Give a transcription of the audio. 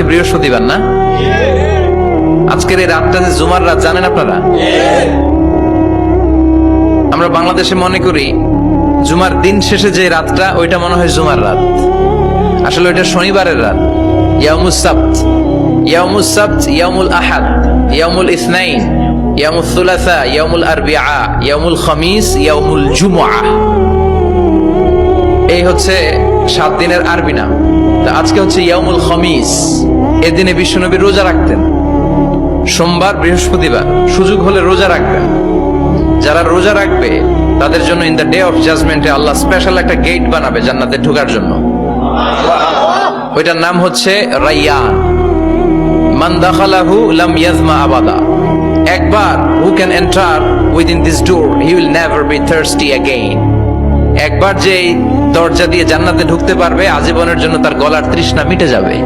আজকে বৃহস্পতিবার না? আজকের এই রাতটা যে জুমার রাত জানেন আপনারা? আমরা বাংলাদেশে মনে করি জুমার দিন শেষে যে রাতটা ওইটা মনে হয় জুমার রাত, আসলে ওইটা শনিবারের রাত। ইয়াউমুস সাবত, ইয়াউমুস সাবত, ইয়াউমুল আহাদ, ইয়াউমুল ইসনাইন, ইয়াউমুল সুলাসা, ইয়াউমুল আরবিআ, ইয়াউমুল খামিস, ইয়াউমুল জুমআ। এই হচ্ছে 7 দিনের আরবি নাম। তা আজকে হচ্ছে ইয়াউমুল খামিস। এদিনে বিশ্বনবী রোজা রাখতেন, সোমবার বৃহস্পতিবার সুযোগ হলে রোজা রাখবেন। যারা রোজা রাখবে তাদের জন্য ইন দ্য ডে অফ জাজমেন্টে আল্লাহ স্পেশাল একটা গেট বানাবে জান্নাতে ঢোকার জন্য। ওইটার নাম হচ্ছে রাইয়ান। মান দাখালাহু লাম ইয়াজমা আবাদা। একবার who can enter within this door he will never be thirsty again. একবার যে দরজা দিয়ে জান্নাতে ঢুকতে পারবে আজীবনের জন্য তার গলার তৃষ্ণা মিটে যাবে।